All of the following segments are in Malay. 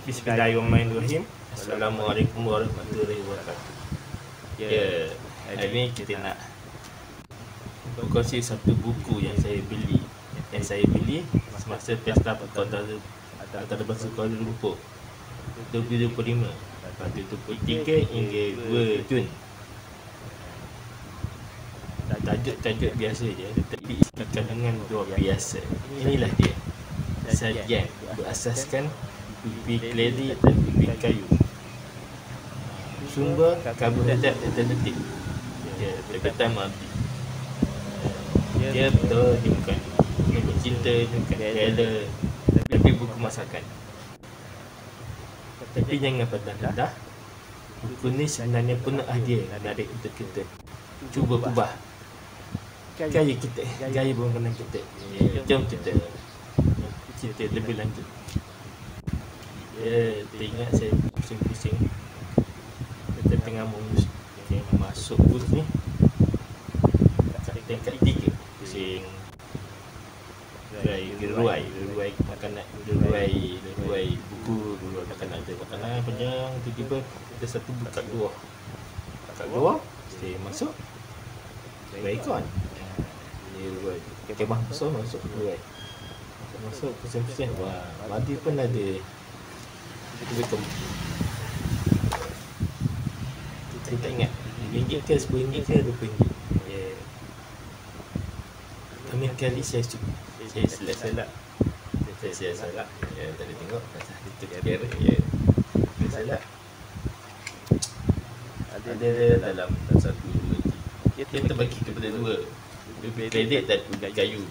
Bismillahirrahmanirrahim. Assalamualaikum warahmatullahi wabarakatuh. Ya, hari ni kita nak berkongsi satu buku yang saya beli semasa Pesta Antarabangsa Kuala Lumpur 2025 pada 23 hingga 2 Jun. Tajuk biasa je, tetapi kandungan luar biasa. Inilah dia, sajian berasaskan ubi keladi dan ubi kayu. Sumber karbohidrat alternatif. Dia berkaitan mati. Dia betul, dia bukan cinta, dia bukan rela, tapi buku masakan. Tapi jangan pandang rendah. Buku ni sebenarnya penuh hadiah menarik untuk kita cuba ubah gaya kita, gaya bermakanan kita. Jom kita cerita lebih lanjut. Teringat saya pusing-pusing kita tengah masuk bus ni tingkat 3, pusing geruai makanan, geruai buku, geruai makanan panjang. Tiba-tiba ada satu buka luar saya masuk ikon kemah besar, masuk geruai, masuk pusing-pusing. Wah, madi pun ada. Saya tak ingat RM5 ke RM10 ke RM20. Kami kali saya selak tak ada tengok pasal itu kamera. Saya selak ada dalam satu dia terbagi kepada dua, ubi kredit dan ubi kayu.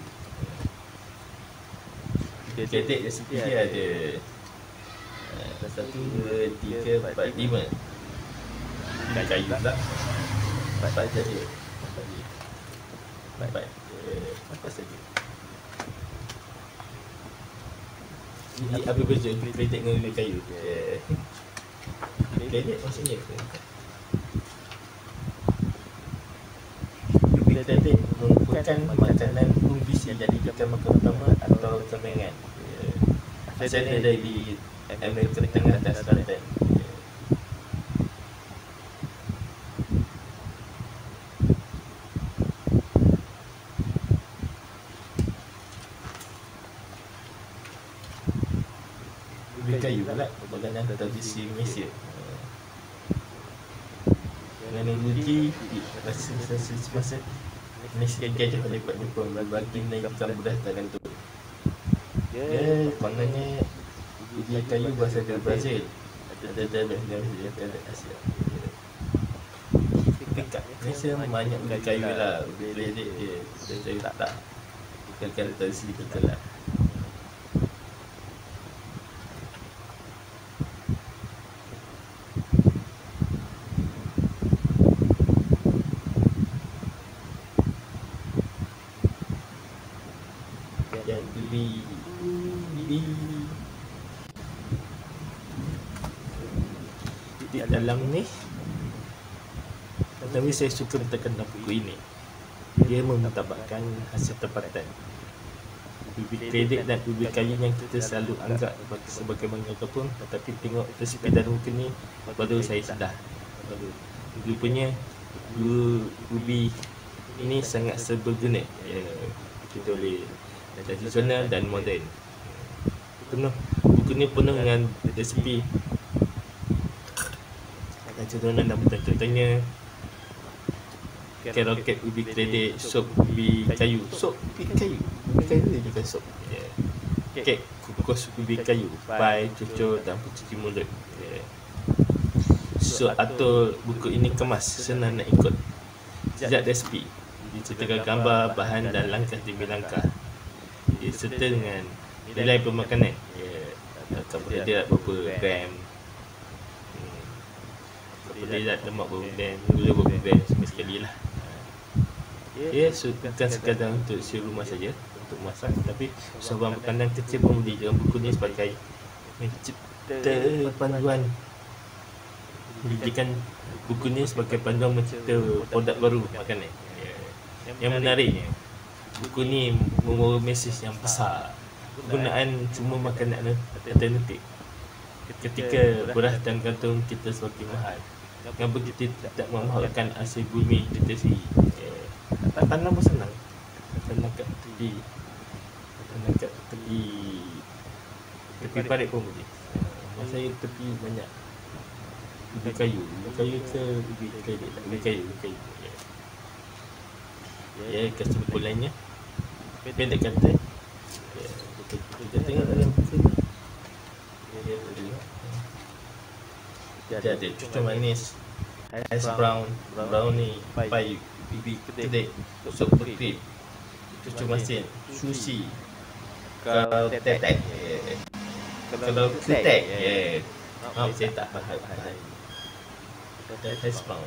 Ubi kredit dari sini dia ada 1, 2, 3, 4, 5. Ubi kayu pula 4 saja. 4 saja. Jadi apa beza ubi kredit dengan ubi kayu? Ubi kredit maksudnya apa? Ubi kredit merupakan makanan ubi yang dijadikan makan utama atau cabangan. Asalnya dari Amerika Tengah dan Selatan. Ubi kayu pula makanan tradisi Malaysia. Dengan uji semasa Malaysia gajah dapat Jepun berbagi menaikkan berdasarkan tu. Dia panggilnya ubi kayu berasal dari Brazil. Ada dari Asia. Dekat Malaysia banyak ubi kayu lah. Ubi kredit dia saya tak bukan tradisi kita lah. Dan ubi di dalam ni, tapi saya suka letakkan dalam buku ini. Dia memutabakkan hasil tempatan ubi kredit dan ubi kayu yang kita selalu anggap sebagai mengapa pun, tetapi tengok resipi dalam buku ni baru saya sedar rupanya ubi ini sangat seberguna. Kita boleh tradisional dan moden. Buku ni penuh dengan resipi tradisional dan moden. Contohnya keroket ubi kredit, sup ubi kayu. Ubi kayu dia juga sup. Kek kukus ubi kayu, pai, cucur dan pencuci mulut. So atau buku ini kemas, senang nak ikut jejak resipi, diceritakan gambar, bahan dan langkah demi langkah. Serta dengan nilai pemakanan. Karbohidrat berapa gram, karbohidrat lemak berapa gram, gula berapa gram, semua sekali lah. Bukan sekadar untuk isi rumah saja, untuk masak, tapi seorang makanan kecil pun boleh dalam buku ni sebagai mencipta panduan. Dijadikan buku ni sebagai panduan mencipta produk baru makanan. Yang menariknya, buku ni membawa mesej yang besar. Penggunaan semua makanan alternatif ketika beras dan gantung kita semakin mahal, mengapa kita tidak memahalkan hasil bumi kita sendiri? Tanam pun senang, tanam kat tepi parit pun boleh. Saya tepi banyak ubi kayu ke ubi kredit lah, ubi kayu. Ya, kesimpulannya pendek kata, kita tengok dalam buku ni, dia ada cucur manis, hash brown, brownie, pai, ubi kedai, sup krim, cucur masin, sushi, kalau tetek, kalau ketek, maaf saya tak faham. Dan hash brown.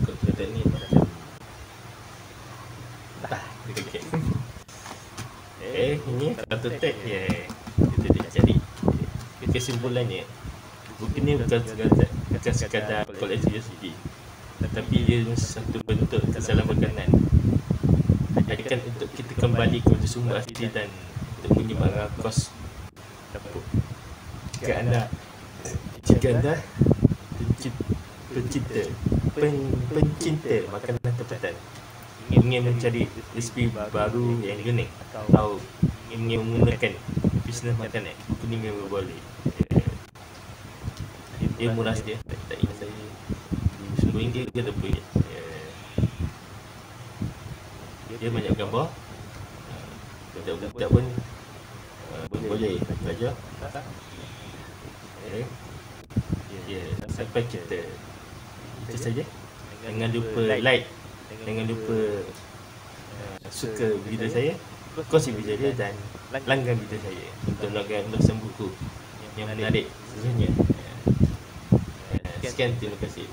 Ketek ni macam dekat. Ini satu tag kita dah cari. Kesimpulannya, buku ni bukan sekadar koleksi CD, tetapi dia satu bentuk kesalahpakanan. Akan untuk kita kembali kepada sumber asli dan untuk menyeimbangkan kos dapur. Jika anda pencinta makanan tempatan, ingin mencari resipi baru yang unik atau ingin menggunakan bisnes makanan, buku ni memang boleh. Dia murah dia, tak ingat saya RM10 ke RM20. Dia banyak gambar, budak-budak pun boleh belajar. Sampai kita saja. Jangan lupa like, jangan lupa suka video saya, kongsi video saya dan langgan video saya untuk melakukan ulasan buku yang menarik sesungguhnya. Sekian, terima kasih.